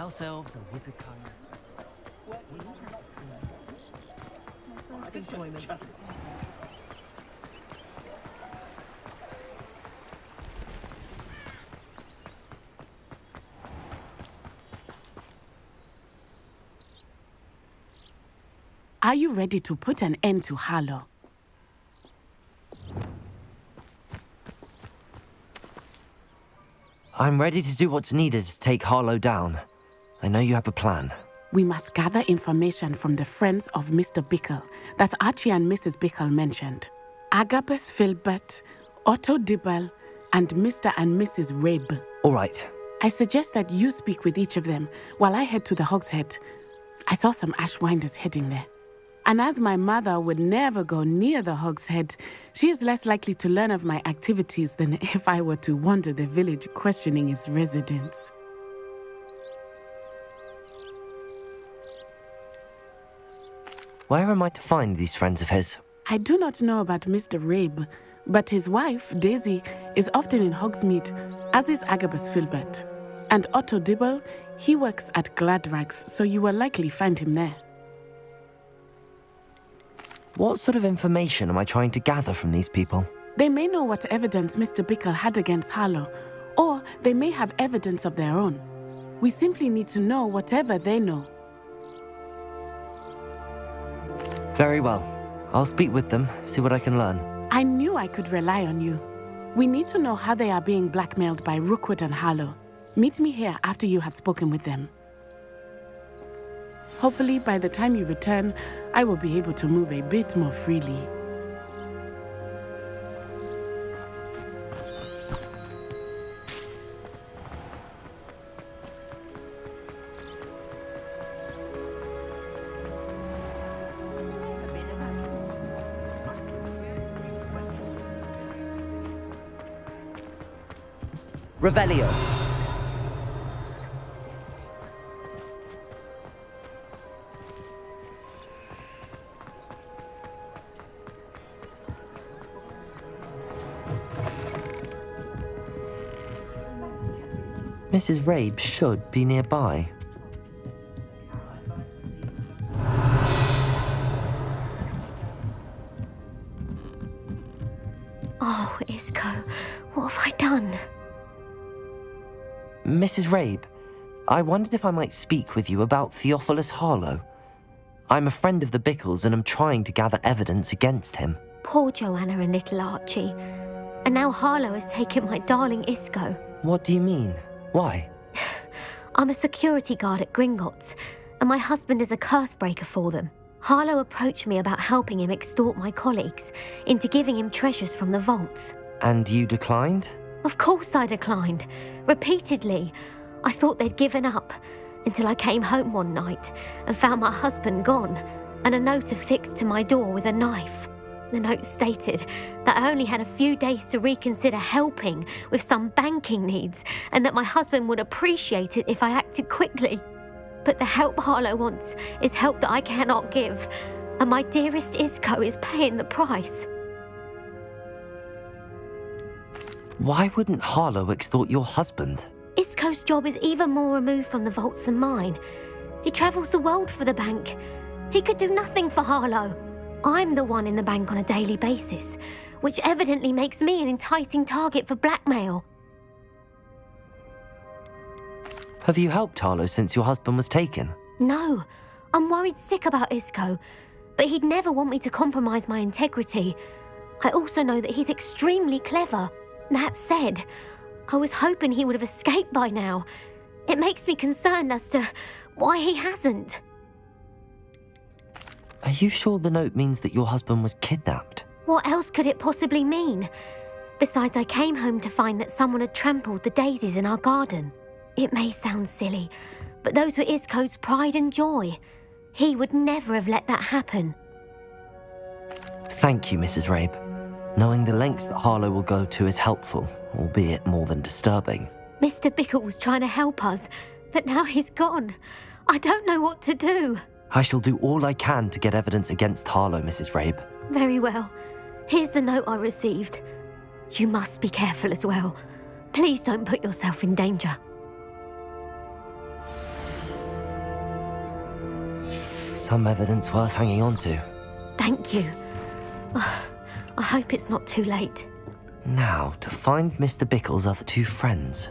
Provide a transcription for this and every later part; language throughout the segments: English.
House elves and wizard kind. Are you ready to put an end to Harlow? I'm ready to do what's needed to take Harlow down. I know you have a plan. We must gather information from the friends of Mr. Bickle that Archie and Mrs. Bickle mentioned. Agabus Filbert, Otto Dibble, and Mr. and Mrs. Rabe. All right. I suggest that you speak with each of them while I head to the Hogshead. I saw some Ashwinders heading there. And as my mother would never go near the Hogshead, she is less likely to learn of my activities than if I were to wander the village questioning its residents. Where am I to find these friends of his? I do not know about Mr. Rabe, but his wife, Daisy, is often in Hogsmeade, as is Agabus Filbert. And Otto Dibble, he works at Gladrags, so you will likely find him there. What sort of information am I trying to gather from these people? They may know what evidence Mr. Bickle had against Harlow, or they may have evidence of their own. We simply need to know whatever they know. Very well. I'll speak with them, see what I can learn. I knew I could rely on you. We need to know how they are being blackmailed by Rookwood and Harlow. Meet me here after you have spoken with them. Hopefully, by the time you return, I will be able to move a bit more freely. Revelio. Mrs. Rabe should be nearby. Oh, Isco, what have I done? Mrs. Rabe, I wondered if I might speak with you about Theophilus Harlow. I'm a friend of the Bickles and am trying to gather evidence against him. Poor Joanna and little Archie. And now Harlow has taken my darling Isco. What do you mean? Why? I'm a security guard at Gringotts, and my husband is a curse breaker for them. Harlow approached me about helping him extort my colleagues into giving him treasures from the vaults. And you declined? Of course I declined. Repeatedly. I thought they'd given up, until I came home one night and found my husband gone, and a note affixed to my door with a knife. The note stated that I only had a few days to reconsider helping with some banking needs, and that my husband would appreciate it if I acted quickly. But the help Harlow wants is help that I cannot give, and my dearest Isco is paying the price. Why wouldn't Harlow extort your husband? Isco's job is even more removed from the vaults than mine. He travels the world for the bank. He could do nothing for Harlow. I'm the one in the bank on a daily basis, which evidently makes me an enticing target for blackmail. Have you helped Harlow since your husband was taken? No, I'm worried sick about Isco, but he'd never want me to compromise my integrity. I also know that he's extremely clever. That said, I was hoping he would have escaped by now. It makes me concerned as to why he hasn't. Are you sure the note means that your husband was kidnapped? What else could it possibly mean? Besides, I came home to find that someone had trampled the daisies in our garden. It may sound silly, but those were Isco's pride and joy. He would never have let that happen. Thank you, Mrs. Rabe. Knowing the lengths that Harlow will go to is helpful, albeit more than disturbing. Mr. Bickle was trying to help us, but now he's gone. I don't know what to do. I shall do all I can to get evidence against Harlow, Mrs. Rabe. Very well. Here's the note I received. You must be careful as well. Please don't put yourself in danger. Some evidence worth hanging on to. Thank you. I hope it's not too late. Now, to find Mr. Bickle's other two friends.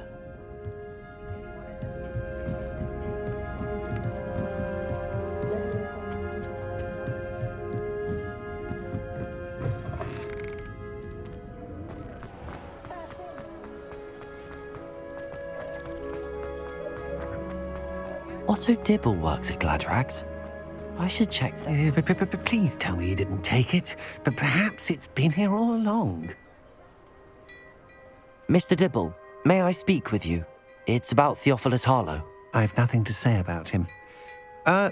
Otto Dibble works at Gladrags. I should check that. Please tell me you didn't take it. But perhaps it's been here all along. Mr. Dibble, may I speak with you? It's about Theophilus Harlow. I've nothing to say about him.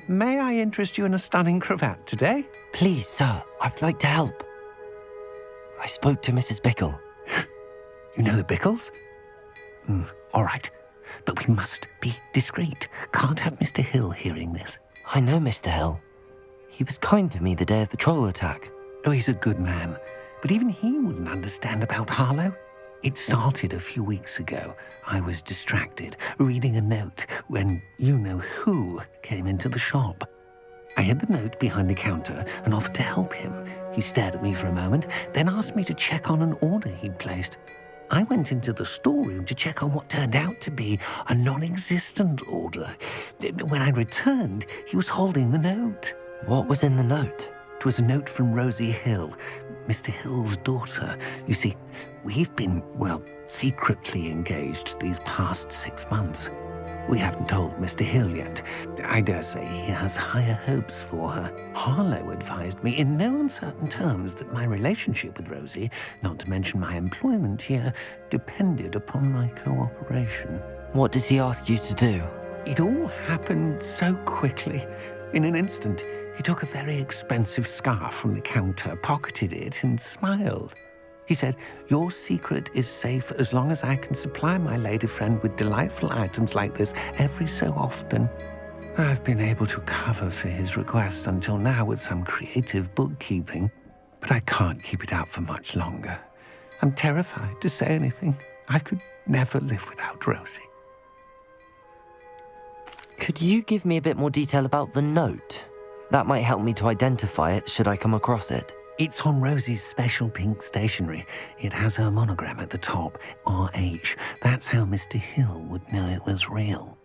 May I interest you in a stunning cravat today? Please, sir, I'd like to help. I spoke to Mrs. Bickle. You know the Bickles? All right. But we must be discreet. Can't have Mr. Hill hearing this. I know Mr. Hill. He was kind to me the day of the troll attack. Oh, he's a good man. But even he wouldn't understand about Harlow. It started a few weeks ago. I was distracted, reading a note, when you-know-who came into the shop. I hid the note behind the counter and offered to help him. He stared at me for a moment, then asked me to check on an order he'd placed. I went into the storeroom to check on what turned out to be a non-existent order. When I returned, he was holding the note. What was in the note? It was a note from Rosie Hill, Mr. Hill's daughter. You see, we've been, secretly engaged these past 6 months. We haven't told Mr. Hill yet. I dare say he has higher hopes for her. Harlow advised me in no uncertain terms that my relationship with Rosie, not to mention my employment here, depended upon my cooperation. What does he ask you to do? It all happened so quickly. In an instant, he took a very expensive scarf from the counter, pocketed it, and smiled. He said, "Your secret is safe as long as I can supply my lady friend with delightful items like this every so often." I've been able to cover for his requests until now with some creative bookkeeping, but I can't keep it out for much longer. I'm terrified to say anything. I could never live without Rosie. Could you give me a bit more detail about the note? That might help me to identify it should I come across it. It's on Rosie's special pink stationery. It has her monogram at the top, RH. That's how Mr. Hill would know it was real.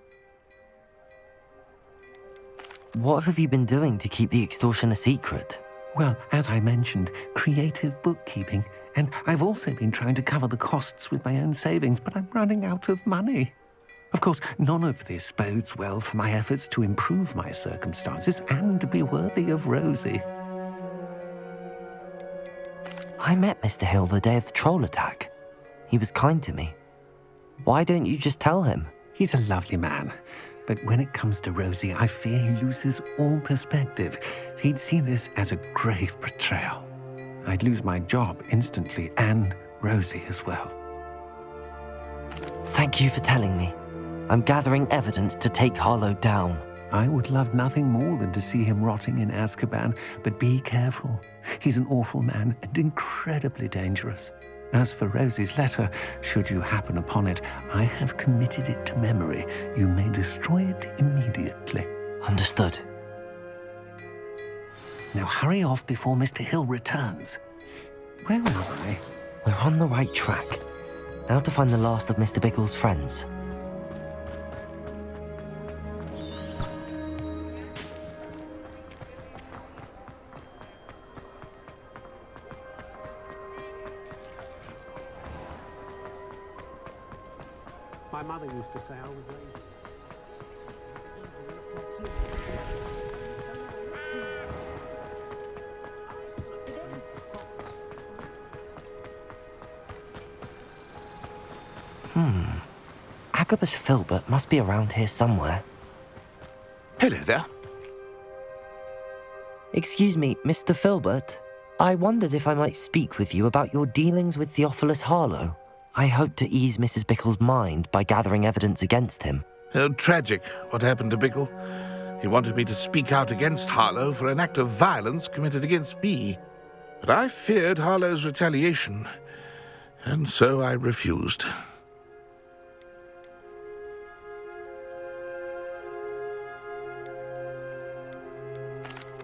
What have you been doing to keep the extortion a secret? Well, as I mentioned, creative bookkeeping. And I've also been trying to cover the costs with my own savings, but I'm running out of money. Of course, none of this bodes well for my efforts to improve my circumstances and to be worthy of Rosie. I met Mr. Hill the day of the troll attack. He was kind to me. Why don't you just tell him? He's a lovely man. But when it comes to Rosie, I fear he loses all perspective. He'd see this as a grave betrayal. I'd lose my job instantly, and Rosie as well. Thank you for telling me. I'm gathering evidence to take Harlow down. I would love nothing more than to see him rotting in Azkaban, but be careful. He's an awful man and incredibly dangerous. As for Rosie's letter, should you happen upon it, I have committed it to memory. You may destroy it immediately. Understood. Now hurry off before Mr. Hill returns. Where am I? We're on the right track. Now to find the last of Mr. Bickle's friends. My mother used to say I was raised. Agabus Filbert must be around here somewhere. Hello there. Excuse me, Mr. Filbert. I wondered if I might speak with you about your dealings with Theophilus Harlow. I hope to ease Mrs. Bickle's mind by gathering evidence against him. Oh, tragic what happened to Bickle. He wanted me to speak out against Harlow for an act of violence committed against me. But I feared Harlow's retaliation, and so I refused.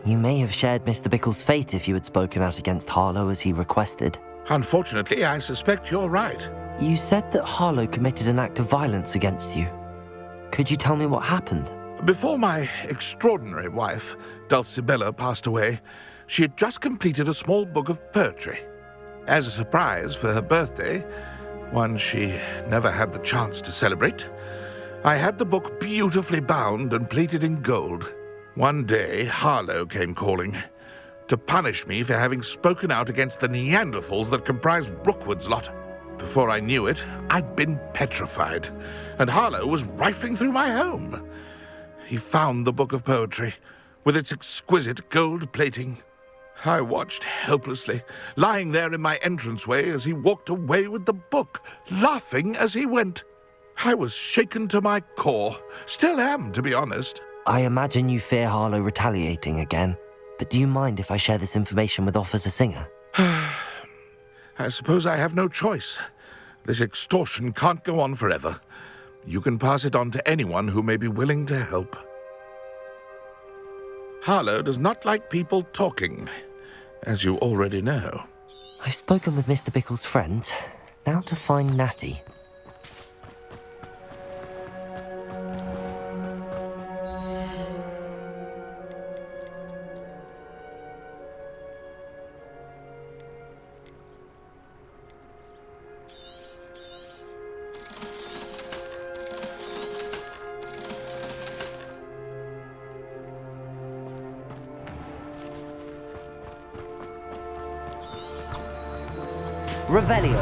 You may have shared Mr. Bickle's fate if you had spoken out against Harlow as he requested. Unfortunately, I suspect you're right. You said that Harlow committed an act of violence against you. Could you tell me what happened? Before my extraordinary wife, Dulcibella, passed away, she had just completed a small book of poetry. As a surprise for her birthday, one she never had the chance to celebrate, I had the book beautifully bound and plated in gold. One day, Harlow came calling to punish me for having spoken out against the Neanderthals that comprise Rookwood's lot. Before I knew it, I'd been petrified, and Harlow was rifling through my home. He found the book of poetry, with its exquisite gold plating. I watched helplessly, lying there in my entranceway as he walked away with the book, laughing as he went. I was shaken to my core. Still am, to be honest. I imagine you fear Harlow retaliating again, but do you mind if I share this information with Officer Singer? I suppose I have no choice. This extortion can't go on forever. You can pass it on to anyone who may be willing to help. Harlow does not like people talking, as you already know. I've spoken with Mr. Bickle's friends. Now to find Natty. Revelio.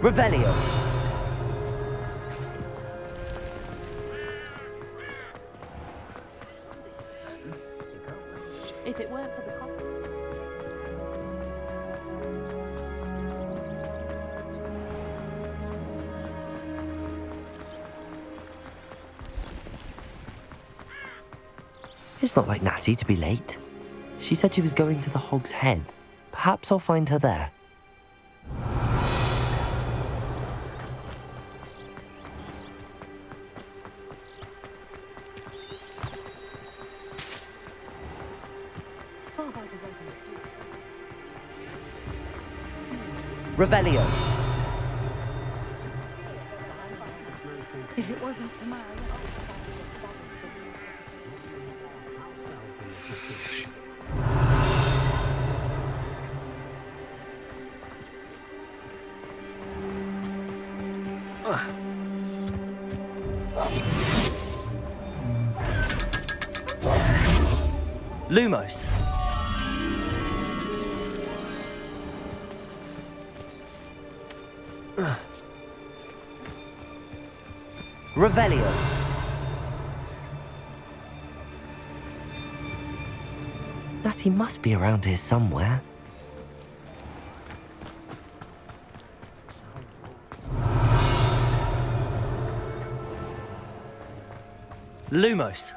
Revelio. If it weren't for the coffee. It's not like Natty to be late. She said she was going to the Hog's Head. Perhaps I'll find her there. Revelio. If it wasn't for my... Lumos. Revelio. Natty must be around here somewhere. Lumos.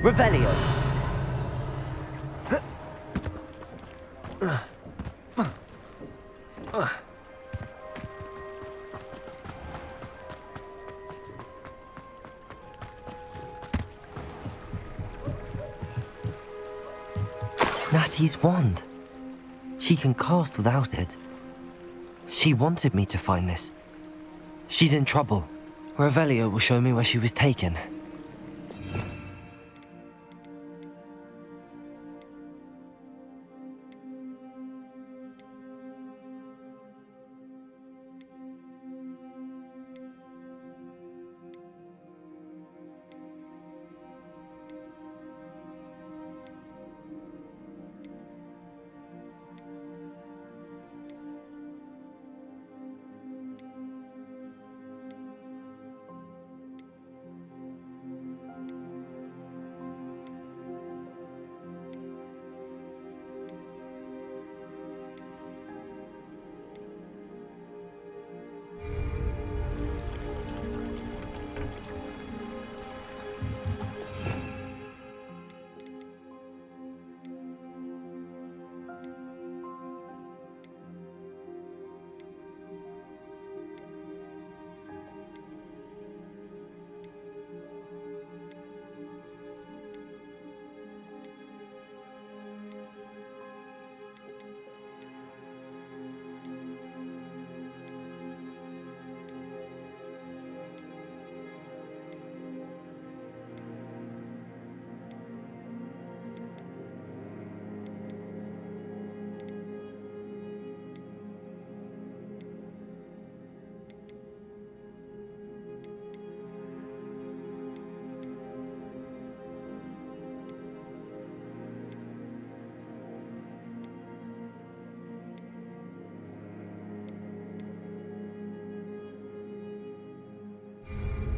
Revelio. Natty's wand. She can cast without it. She wanted me to find this. She's in trouble. Revelio will show me where she was taken.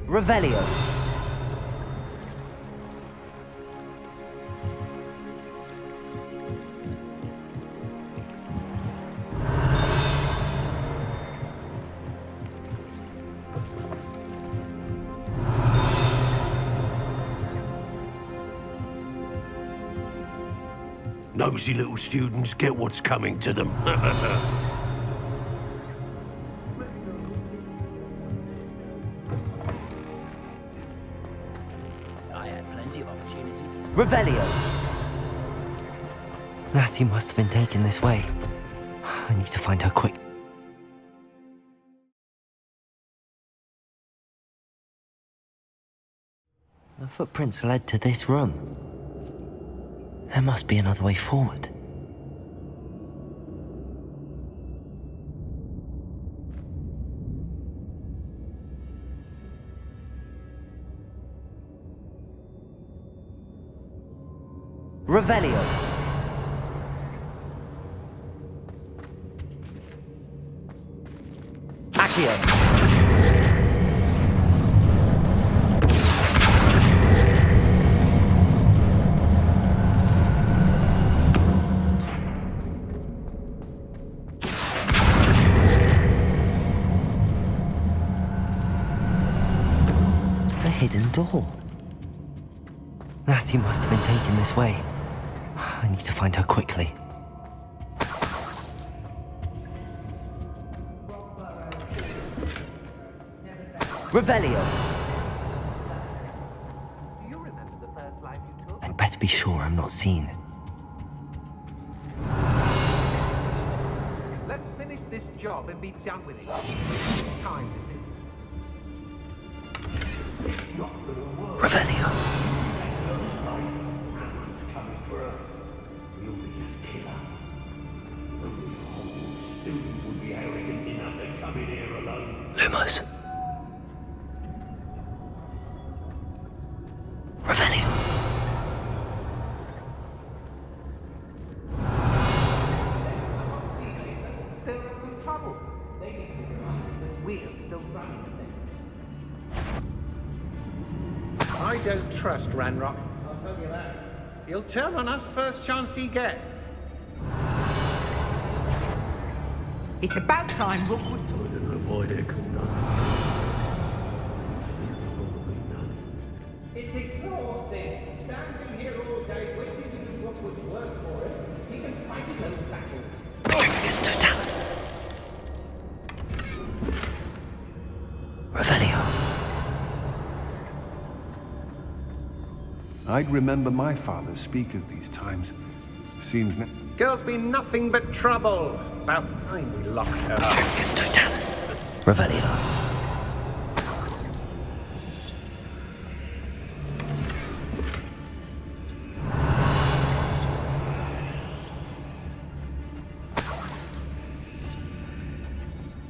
Revelio. Nosy little students get what's coming to them. Revelio. Natty must have been taken this way. I need to find her quick. The footprints led to this room. There must be another way forward. Revelio. Accio. A hidden door. Natty must have been taken this way. I need to find her quickly. Revelio. Do you remember the first life you took? I'd better be sure I'm not seen. Let's finish this job and be done with it. Time is Revelio. Lumos. Revelio. Still in some trouble. They need to realize that we're still running things. I don't trust Ranrock. I'll tell you that. He'll turn on us first chance he gets. It's about time Rookwood told Don't know why they're called up. It's exhausting. Standing here all day waiting to do Rookwood's work for him. He can fight his own battles. Petrificus totalis. Revelio. I'd remember my father speak of these times. Seems Girl's been nothing but trouble. About time we locked her up. Petrificus totalis. Revelio.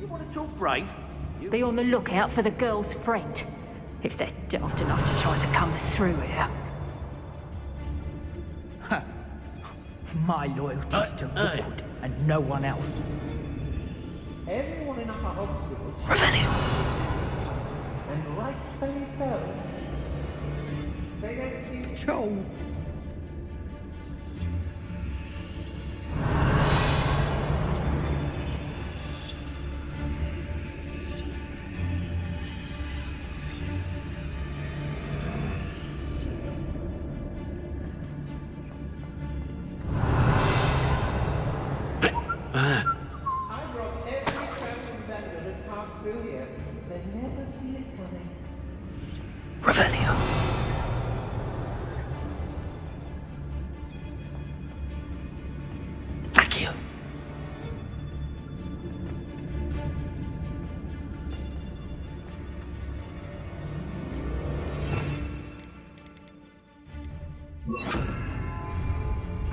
You want to talk right? Be on the lookout for the girl's friend, if they're daft enough to try to come through here. My loyalty's to Rookwood and no one else. Everyone in Upper Hogsfield, Revelio. and right fairly so. They don't seem Joel. I brought every traveling vendor that's passed through here. They never see it coming. Revelio. Accio.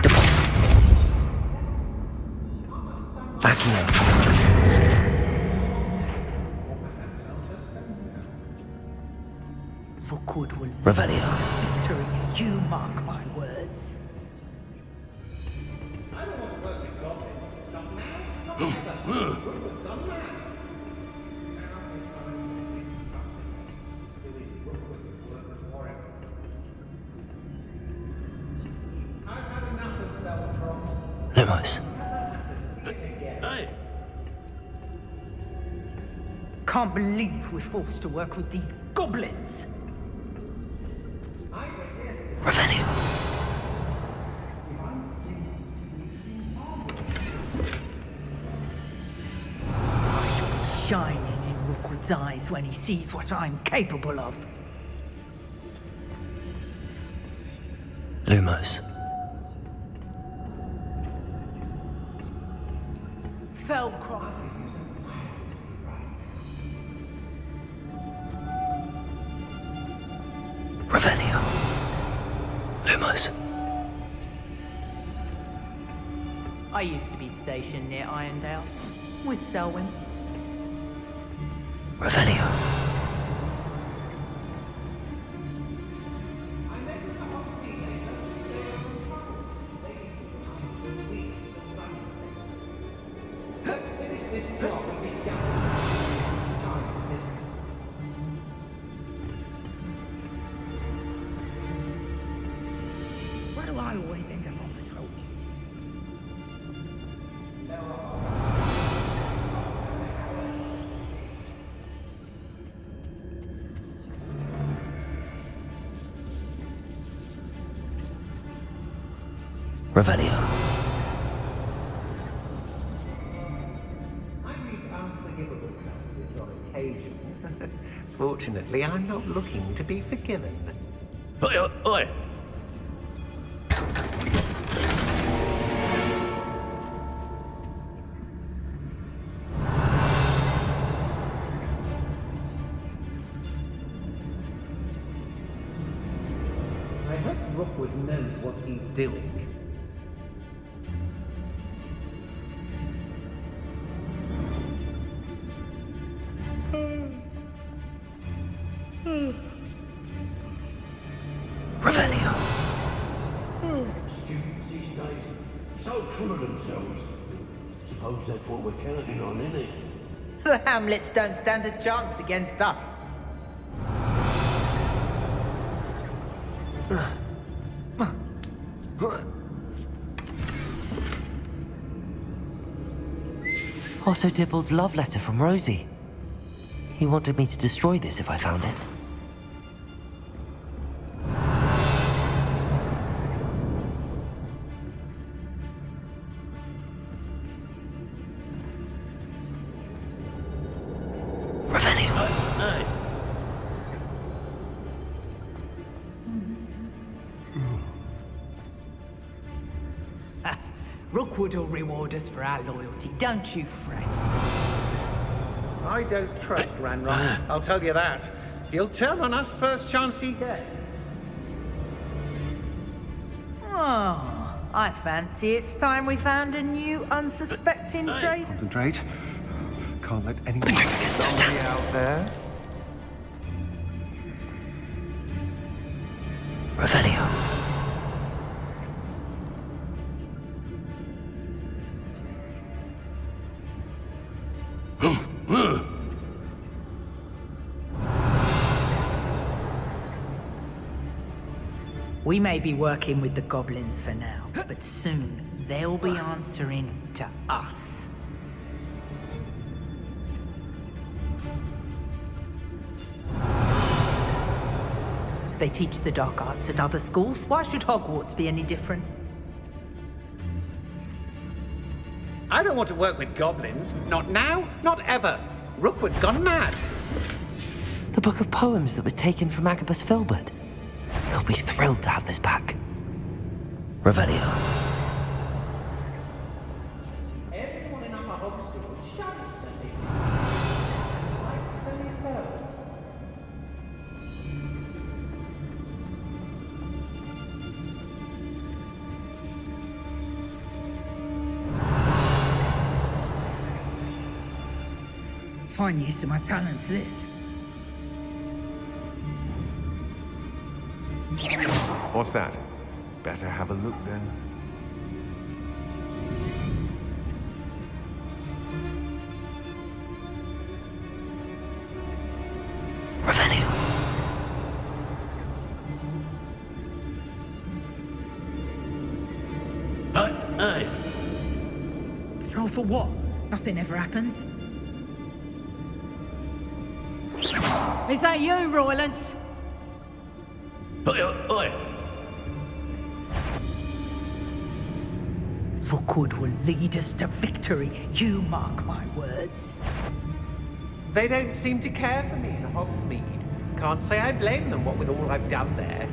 Deposit. Accio. Rookwood will Revelio. victory. You mark my words. I don't want to work with goblins. Not now, not ever. Rookwood's gone mad. Lumos. Hey, Can't believe we're forced to work with these goblins. Revelio. I shall be shining in Rookwood's eyes when he sees what I'm capable of. Lumos. Felcry. Revelio. Lumos. I used to be stationed near Irondale with Selwyn. Revelio. Let's finish this job and get down. Why do I always end up on patrol duty? Revelio. I've used unforgivable curses on occasion. Fortunately, I'm not looking to be forgiven. oi, oi, oi. I hope Rookwood knows what he's doing. Revelio. Students these days, so full of themselves. Suppose that's what we're counting on, isn't it? The Hamlets don't stand a chance against us. Otto Dibble's love letter from Rosie. He wanted me to destroy this if I found it. Revelio. Hey, Rookwood will reward us for our loyalty, don't you fret. I don't trust Ranrock, I'll tell you that. He'll turn on us first chance he gets. Oh, I fancy it's time we found a new unsuspecting trader. Concentrate. Can't let anyone Petrificus totalis. out there. Revelio. We may be working with the goblins for now, but soon they'll be answering to us. They teach the dark arts at other schools. Why should Hogwarts be any different? I don't want to work with goblins. Not now, not ever. Rookwood's gone mad. The book of poems that was taken from Agabus Filbert. He'll be thrilled to have this back. Revelio. Everyone in our hog school shouts at this. Lights very slow. Fine use of my talents, this. What's that? Better have a look then. Revelio. hey. Oh, for what? Nothing ever happens. Is that you, Roylance? Oi. Rookwood will lead us to victory. You mark my words. They don't seem to care for me in Hogsmeade. Can't say I blame them, what with all I've done there.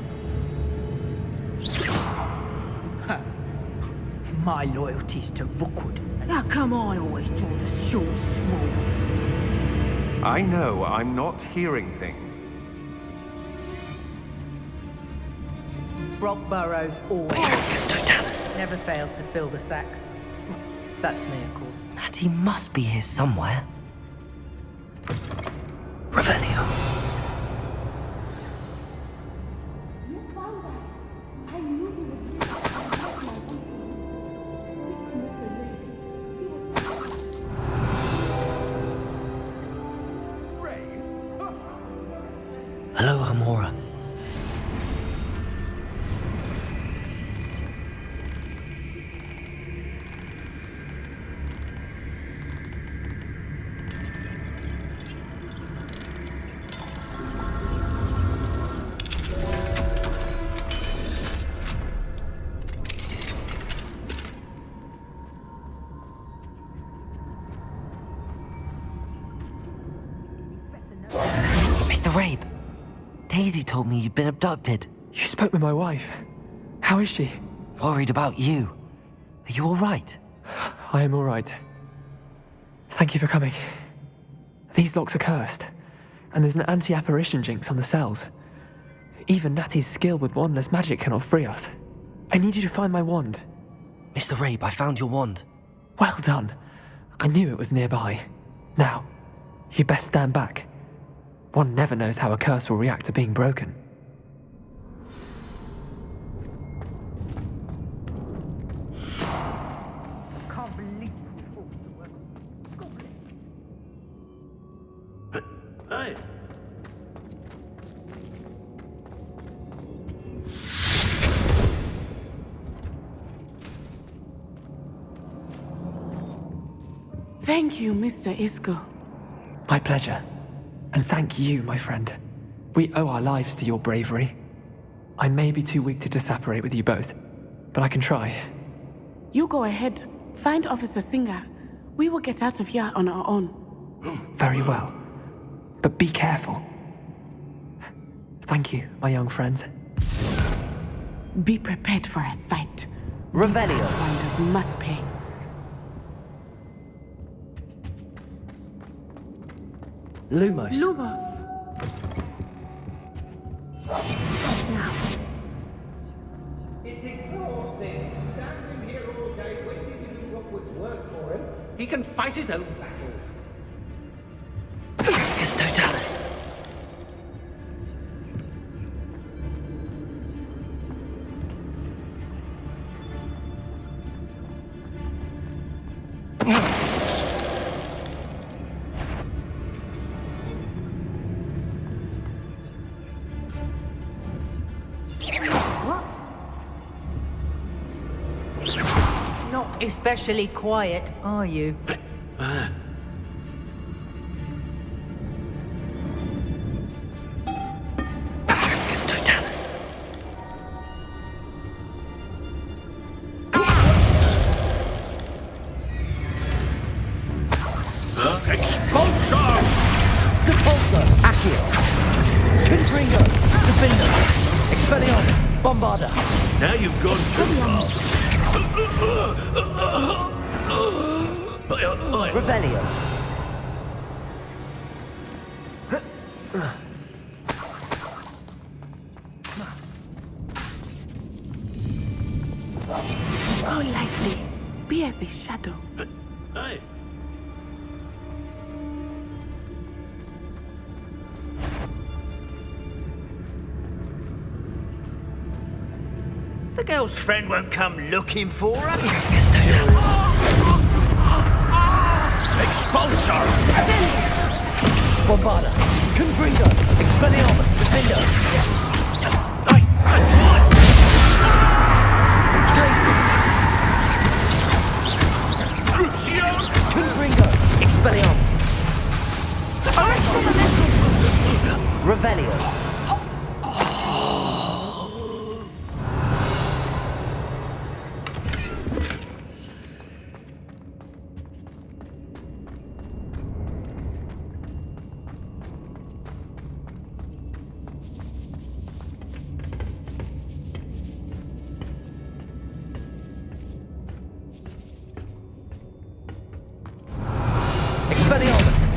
My loyalty's to Rookwood. How come I always draw the short straw? I know I'm not hearing things. Brock Burrows always never failed to fill the sacks. That's me, of course. Natty must be here somewhere. Revelio. Hello, Amora. Mr. Rabe, Daisy told me you'd been abducted. You spoke with my wife. How is she? Worried about you. Are you all right? I am all right. Thank you for coming. These locks are cursed, and there's an anti-apparition jinx on the cells. Even Natty's skill with wandless magic cannot free us. I need you to find my wand. Mr. Rabe, I found your wand. Well done. I knew it was nearby. Now, you best stand back. One never knows how a curse will react to being broken. Can't believe we forced the work. Hey. Thank you, Mr. Isco. My pleasure. And thank you, my friend. We owe our lives to your bravery. I may be too weak to disapparate with you both, but I can try. You go ahead. Find Officer Singer. We will get out of here on our own. Very well. But be careful. Thank you, my young friends. Be prepared for a fight. Revelio. These wonders must pay. Lumos. Lumos. Now. It's exhausting. Standing here all day waiting to do Rookwood's work for him. He can fight his own battles. Tracus Totalis. Not especially quiet, are you? Tracus Totalis. Expulsor! Depulsor. Accio. Confringo. Defender. Expelliarmus. Bombarda. Now you've gone too far. Revelio. Go lightly. Be as a shadow. Hey. The girl's friend won't come looking for her. Expulsor! Bombarda. Confringo. Expelliarmus. Defender. Glacius. Confringo! Expelliarmus! Revelio! Expelliarmus!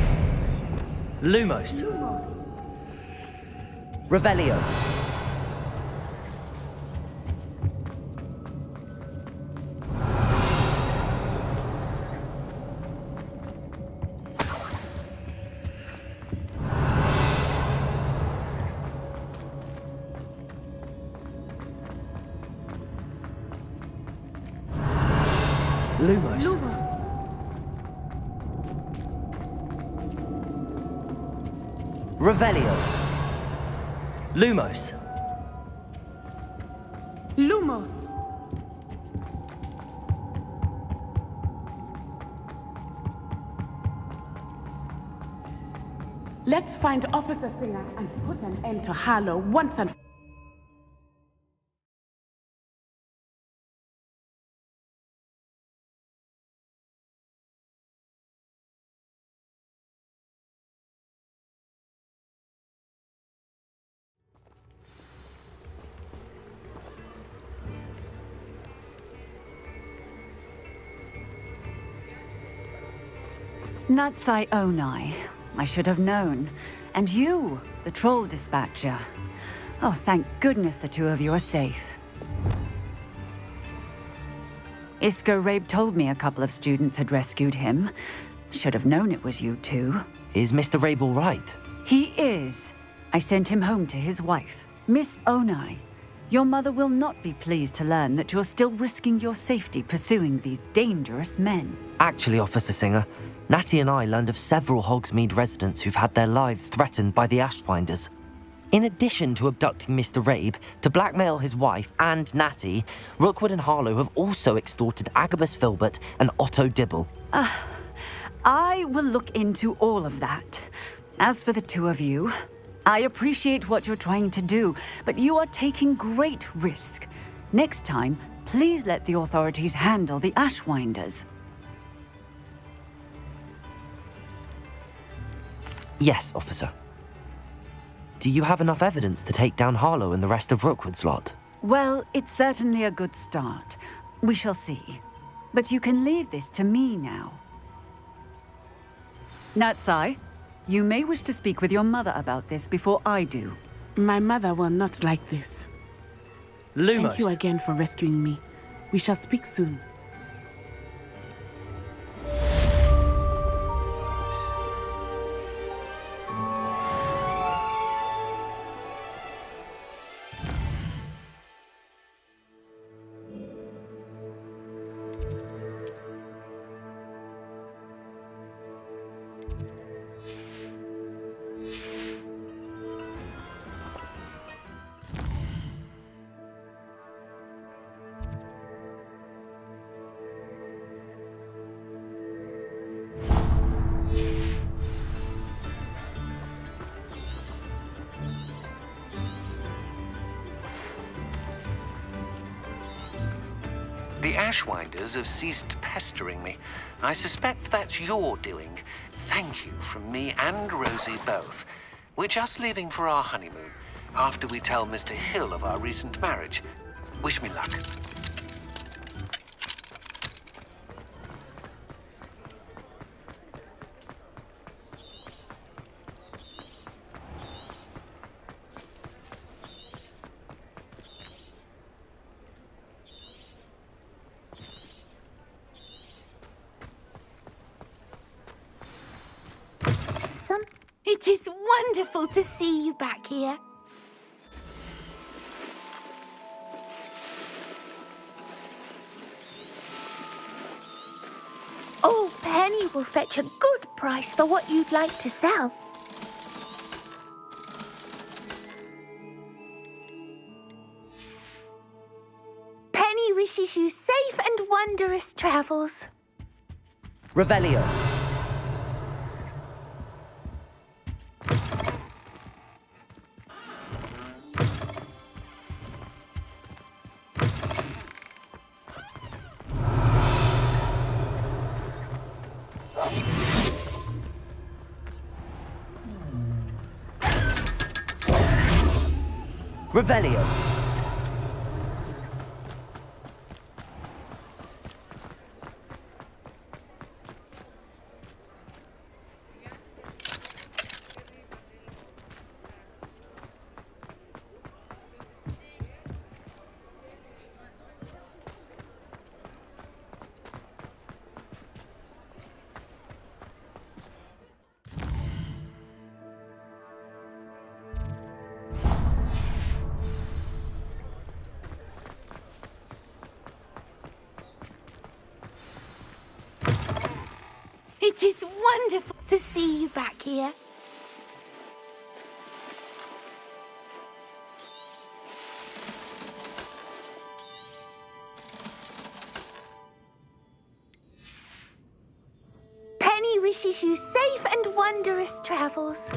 Lumos! Revelio! Lumos! Revelio! Lumos! Lumos! Let's find Officer Singer and put an end to Harlow once and Natsai Onai. I should have known. And you, the troll dispatcher. Oh, thank goodness the two of you are safe. Isco Rabe told me a couple of students had rescued him. Should have known it was you two. Is Mr. Rabe all right? He is. I sent him home to his wife, Miss Onai. Your mother will not be pleased to learn that you're still risking your safety pursuing these dangerous men. Actually, Officer Singer, Natty and I learned of several Hogsmeade residents who've had their lives threatened by the Ashwinders. In addition to abducting Mr. Rabe to blackmail his wife and Natty, Rookwood and Harlow have also extorted Agabus Filbert and Otto Dibble. I will look into all of that. As for the two of you, I appreciate what you're trying to do, but you are taking great risk. Next time, please let the authorities handle the Ashwinders. Yes, officer. Do you have enough evidence to take down Harlow and the rest of Rookwood's lot? Well, it's certainly a good start. We shall see. But you can leave this to me now. Natsai, you may wish to speak with your mother about this before I do. My mother will not like this. Lumos. Thank you again for rescuing me. We shall speak soon. The Ashwinders have ceased pestering me. I suspect that's your doing. Thank you from me and Rosie both. We're just leaving for our honeymoon, after we tell Mr. Hill of our recent marriage. Wish me luck. It is wonderful to see you back here. Oh, Penny will fetch a good price for what you'd like to sell. Penny wishes you safe and wondrous travels. Revelio. Revelio. It is wonderful to see you back here. Penny wishes you safe and wondrous travels.